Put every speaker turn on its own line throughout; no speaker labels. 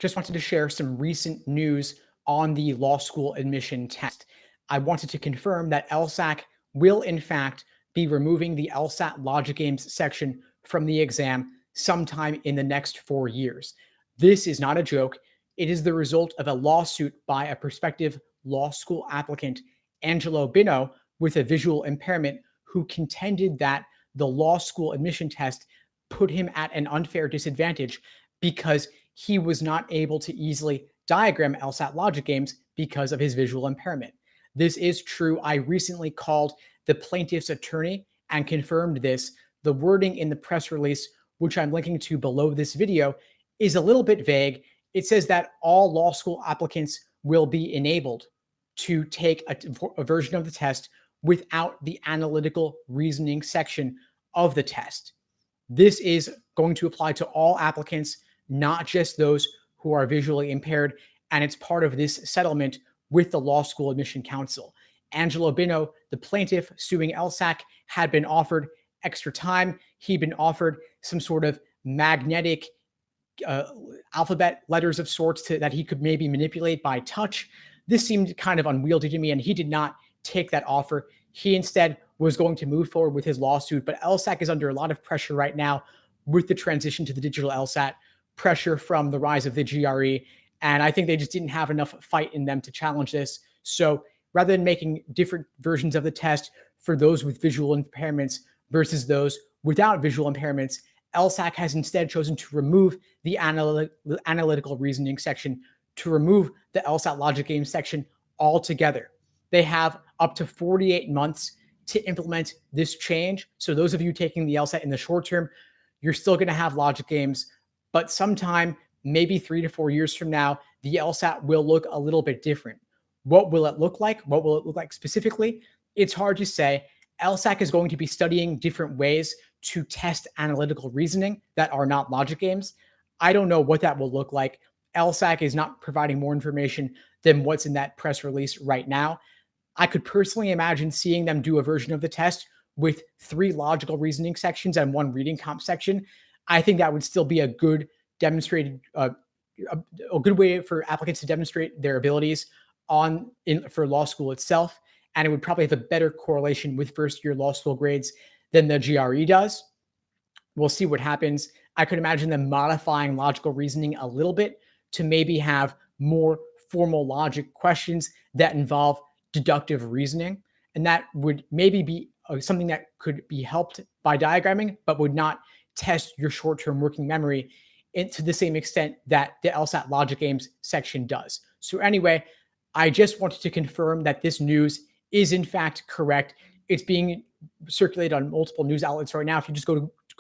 Just wanted to share some recent news on the law school admission test. I wanted to confirm that LSAC will, in fact, be removing the LSAT logic games section from the exam sometime in the next 4 years. This is not a joke. It is the result of a lawsuit by a prospective law school applicant, Angelo Bino, with a visual impairment, who contended that the law school admission test put him at an unfair disadvantage because he was not able to easily diagram LSAT logic games because of his visual impairment. This is true. I recently called the plaintiff's attorney and confirmed this. The wording in the press release, which I'm linking to below this video, is a little bit vague. It says that all law school applicants will be enabled to take a version of the test without the analytical reasoning section of the test. This is going to apply to all applicants, not just those who are visually impaired, and it's part of this settlement with the Law School Admission Council. Angelo Bino, the plaintiff suing LSAC, had been offered extra time. He'd been offered some sort of magnetic alphabet letters of sorts that he could maybe manipulate by touch. This seemed kind of unwieldy to me, and he did not take that offer. He instead was going to move forward with his lawsuit, but LSAC is under a lot of pressure right now with the transition to the digital LSAT, pressure from the rise of the GRE, and I think they just didn't have enough fight in them to challenge this. So rather than making different versions of the test for those with visual impairments versus those without visual impairments, LSAC has instead chosen to remove the analytical reasoning section, to remove the LSAT logic game section altogether. They have up to 48 months to implement this change. So those of you taking the LSAT in the short term, you're still going to have logic games, but sometime, maybe 3 to 4 years from now, the LSAT will look a little bit different. What will it look like? What will it look like specifically? It's hard to say. LSAC is going to be studying different ways to test analytical reasoning that are not logic games. I don't know what that will look like. LSAC is not providing more information than what's in that press release right now. I could personally imagine seeing them do a version of the test with 3 logical reasoning sections and 1 reading comp section. I think that would still be a good demonstrated, a good way for applicants to demonstrate their abilities for law school itself. And it would probably have a better correlation with first-year law school grades than the GRE does. We'll see what happens. I could imagine them modifying logical reasoning a little bit to maybe have more formal logic questions that involve deductive reasoning. And that would maybe be something that could be helped by diagramming, but would not test your short-term working memory to the same extent that the LSAT logic games section does. So anyway, I just wanted to confirm that this news is in fact correct. It's being circulated on multiple news outlets right now. If you just go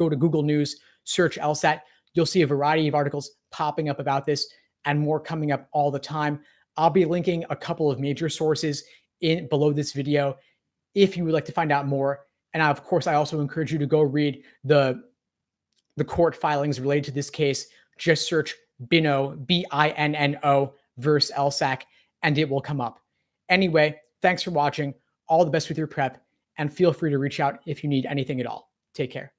to Google News, search LSAT, you'll see a variety of articles popping up about this and more coming up all the time. I'll be linking a couple of major sources below this video if you would like to find out more. And of course, I also encourage you to go read the court filings related to this case. Just search Bino, B-I-N-N-O versus LSAC, and it will come up. Anyway, thanks for watching. All the best with your prep, and feel free to reach out if you need anything at all. Take care.